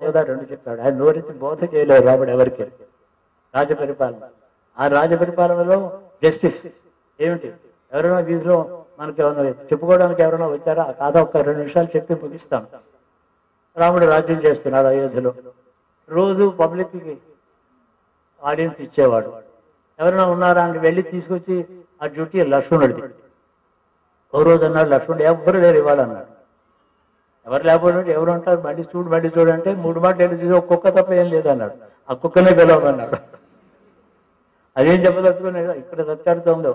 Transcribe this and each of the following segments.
యశోద రెండు చెప్పాడు. ఆయన నోరెత్తి బోధ చేయలేదు రాముడు ఎవరికి. రాజపరిపాలన, ఆ రాజపరిపాలనలో జస్టిస్ ఏమిటి, ఎవరైనా వీధిలో మనకి ఏమైనా చెప్పుకోవడానికి ఎవరైనా వచ్చారా, ఆ కథ ఒక 2 నిమిషాలు చెప్పి ముగిస్తాను. రాముడు రాజ్యం చేస్తున్నాడు అయోధ్యలో. రోజు పబ్లిక్కి ఆడియన్స్ ఇచ్చేవాడు. ఎవరైనా ఉన్నారా అని వెళ్ళి తీసుకొచ్చి ఆ డ్యూటీ లక్ష్మణుడిది. ఓ రోజు అన్నాడు లక్ష్మణుడు, ఎవరు లేరు ఇవ్వాలన్నాడు. ఎవరు లేకపోతే ఎవరు ఉంటారు, బండి చూడంటే 3 మాటలు వెళ్ళి చూసి ఒక్కొక్క తప్ప ఏం లేదన్నాడు. ఆ కుక్కనే గెలవమన్నాడు. అదేం చెప్పదలుచుకుని ఇక్కడ సత్యాడుతుందో,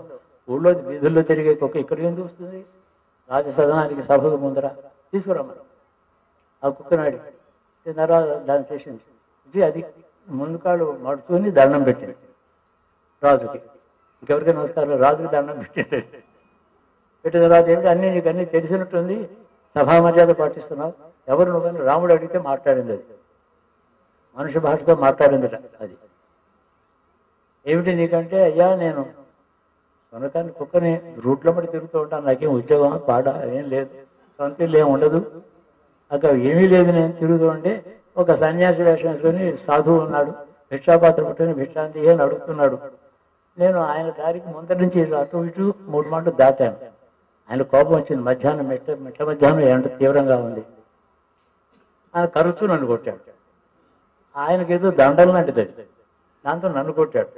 ఊళ్ళో వీధుల్లో తిరిగే కుక్క ఇక్కడికి ఎందుకు వస్తుంది, రాజసదనానికి సభకు ముందర తీసుకురమ్మను. ఆ కుక్కనాడి తర్వాత దాన్ని చేసింది. అది ముందు కాళ్ళు మడుచుకొని దండం పెట్టింది రాజుకి. ఇంకెవరికి నమస్కారం, రాజుకి దండం పెట్టింది. పెట్టిన తర్వాత ఏంటి, నీకు అన్నీ తెలిసినట్టుంది, సభా మర్యాద పాటిస్తున్నావు, ఎవరు నువ్వు రాముడు అడిగితే మాట్లాడింది. అది మనిషి భాషతో మాట్లాడిందిట. అది ఏమిటి నీకంటే, అయ్యా నేను సొనకాన్ని కుక్కని రూట్లో పడి తిరుగుతూ ఉంటాను, నాకేం ఉద్యోగం పాడ ఏం లేదు, సొంతలు ఏం ఉండదు, అక్కడ ఏమీ లేదు, నేను తిరుగుతూ ఉంటే ఒక సన్యాసి వేషం వేసుకొని సాధువు ఉన్నాడు, భిక్షాపాత్ర పట్టుకుని భిక్షాంతి అని అడుగుతున్నాడు. నేను ఆయన దారికి ముందరి నుంచి అటు ఇటు 3 మాటలు దాటాను. ఆయన కోపం వచ్చింది. మధ్యాహ్నం మెట్ట మధ్యాహ్నం ఎండ తీవ్రంగా ఉంది. ఆయన కరుచు నన్ను కొట్టాడు. ఆయనకేదో దండలు లాంటిది, దాంతో నన్ను కొట్టాడు.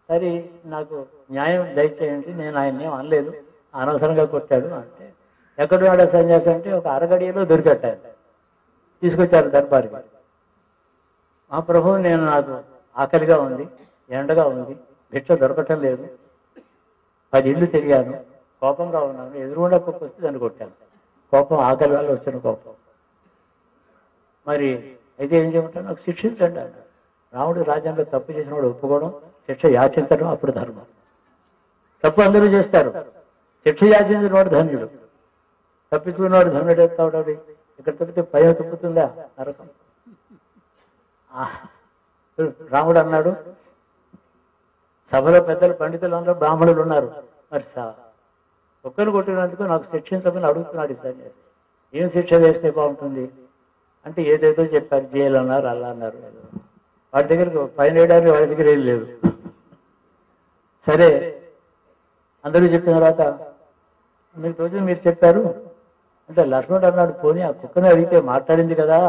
సరే నాకు న్యాయం దయచేయండి, నేను ఆయన్నేం అనలేదు, అనవసరంగా కొట్టాడు అంటే, ఎక్కడ వాడే సన్యాసి అంటే ఒక అరగడియలో దొరికట్టారు. తీసుకొచ్చారు దర్బారికి. మా ప్రభు, నేను నాకు ఆకలిగా ఉంది, ఎండగా ఉంది, భిక్ష దొరకటం లేదు, 10 ఇళ్ళు తిరిగాను, కోపంగా ఉన్నాను, ఎదురుగుండా కుక్క వస్తే దాన్ని కొట్టాను. కోపం ఆకలి వల్ల వచ్చిన కోపం. మరి అయితే ఏం చేయమంటాను, నాకు శిక్షించండి అన్నాడు. రాముడు రాజ్యంలో తప్పు చేసిన వాడు ఒప్పుకోవడం, శిక్ష యాచించడం అప్పుడు ధర్మం. తప్పు అందరూ చేస్తారు, శిక్ష యాచించిన వాడు ధన్యుడు, తప్పించుకున్నవాడు ధన్యుడు ఎత్తాడు. ఇక్కడ తప్పితే పైన తప్పుతుందా నరకం. రాముడు అన్నాడు, సభలో పెద్దలు పండితులు అందరూ బ్రాహ్మణులు ఉన్నారు, మరి ఒక్కరు కొట్టినందుకు నాకు శిక్షించమని అడుగుతున్నాడు ఈ సన్యాసి. ఏం శిక్ష వేస్తే బాగుంటుంది అంటే ఏదేదో చెప్పారు, జైలు అన్నారు, అలా అన్నారు. వాడి దగ్గరకు పైన వేయడానికి వాడి దగ్గర ఏం లేదు. సరే అందరూ చెప్పిన తర్వాత మీకు రోజు మీరు చెప్పారు అంటే లక్ష్మణుడు అన్నాడు, పోనీ ఆ కుక్కను అడిగితే మాట్లాడింది కదా,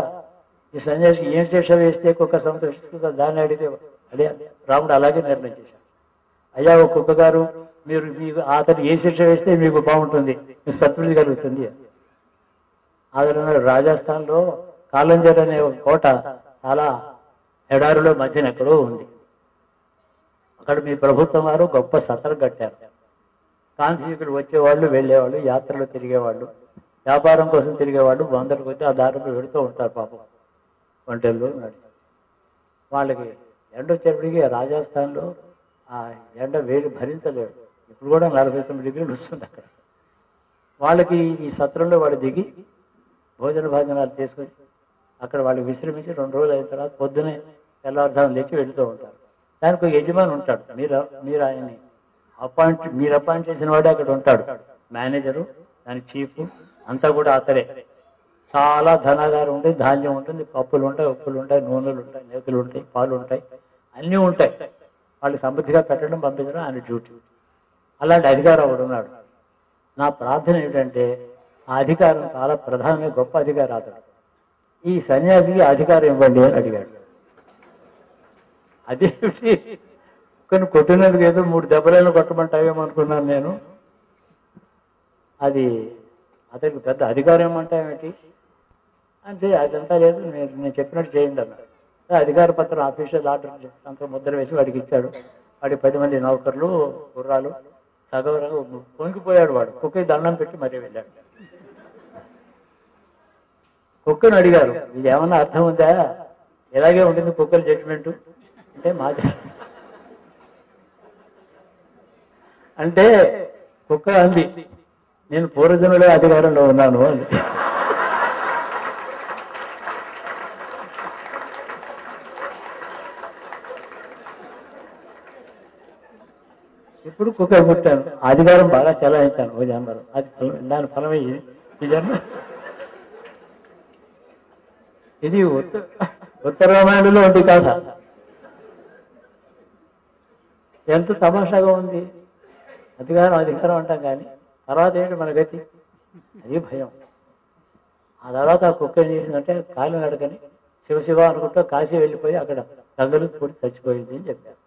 ఈ సన్యాసి ఏం శిక్ష వేస్తే కుక్క సంతోషిస్తుందో దాన్ని అడిగితే అదే. రాముడు అలాగే నిర్ణయం చేశాడు. అయ్యా ఓ కుక్క గారు, మీకు అతను ఏ శిక్ష వేస్తే మీకు బాగుంటుంది, మీకు సత్వృద్ధి కలుగుతుంది. అతను రాజస్థాన్లో కాలంజర్ అనే ఒక కోట చాలా ఎడారిలో మధ్యన ఎక్కడో ఉంది. అక్కడ మీ ప్రభుత్వం వారు గొప్ప సత్రం కట్టారు. కాంతికులు వచ్చేవాళ్ళు, వెళ్ళేవాళ్ళు, యాత్రలు తిరిగేవాళ్ళు, వ్యాపారం కోసం తిరిగేవాళ్ళు 100 కొద్ది ఆ దారిలో వెళుతూ ఉంటారు పాపం, ఒంటెల్లో నడిచి. వాళ్ళకి ఎండ వచ్చేప్పటికీ రాజస్థాన్లో ఆ ఎండ వేడి భరించలేడు. ఇప్పుడు కూడా 49 డిగ్రీలు వస్తుంది అక్కడ. వాళ్ళకి ఈ సత్రంలో వాళ్ళు దిగి భోజనాలు తీసుకొని అక్కడ వాళ్ళు విశ్రమించి 2 రోజులు అయిన తర్వాత పొద్దునే తెల్లవారుజామున లేచి వెళుతూ ఉంటారు. దానికి ఒక యజమాని ఉంటాడు, మీరు ఆయన్ని అపాయింట్ చేసిన వాడే అక్కడ ఉంటాడు, మేనేజరు, దాని చీఫ్ అంతా కూడా అతడే. చాలా ధనాగారం ఉంటుంది, ధాన్యం ఉంటుంది, పప్పులు ఉంటాయి, ఉప్పులు ఉంటాయి, నూనెలు ఉంటాయి, నేతులు ఉంటాయి, పాలు ఉంటాయి, అన్నీ ఉంటాయి. వాళ్ళు సమృద్ధిగా పెట్టడం పంపించడం ఆయన డ్యూటీ. అలాంటి అధికారం ఒకడు ఉన్నాడు. నా ప్రార్థన ఏమిటంటే ఆ అధికారం చాలా ప్రధానమైన గొప్ప అధికారం అతడు. ఈ సన్యాసికి అధికారం ఇవ్వండి అని అడిగాడు. అదేమిటి, కొన్ని కొట్టినందుకు ఏదో 3 దెబ్బలను కొట్టమంటావేమో అనుకున్నాను నేను. అది అతనికి పెద్ద అధికారం ఏమంటావేంటి అంటే, అదంతా లేదు, నేను చెప్పినట్టు చేయండి అన్నాడు. అధికార పత్రం ఆఫీషియల్ ఆర్డర్ అంత ముద్ర వేసి వాడికి ఇచ్చాడు. వాడికి 10 మంది నౌకర్లు, గుర్రాలు, సగవరంగా పొంగిపోయాడు. వాడు కుక్కకి దండం పెట్టి మరీ వెళ్ళాడు. కుక్కను అడిగారు, ఇది ఏమన్నా అర్థం ఉందా, ఎలాగే ఉంటుంది కుక్కల జడ్జిమెంటు అంటే మా అంటే కుక్క అంది, నేను పూర్వజనులే అధికారంలో ఉన్నాను అని. ఇప్పుడు కుక్క పుట్టాను, అధికారం బాగా చెలాయించాను ఓ జన్మలో, అది దాని ఫలమయ్యి ఈ జన్మ. ఇది ఉత్తర రామాయణంలో ఉంది కథ. ఎంత తమాషాగా ఉంది. అధికారం అధికారం అంటాం కానీ తర్వాత ఏంటి మన గతి? అది భయం. ఆ తర్వాత ఆ కుక్క ఏం చేసిందంటే కాలి నడకని శివ శివ అనుకుంటూ కాశీ వెళ్ళిపోయి అక్కడ గంగలు పూర్తి చచ్చిపోయింది అని చెప్పారు.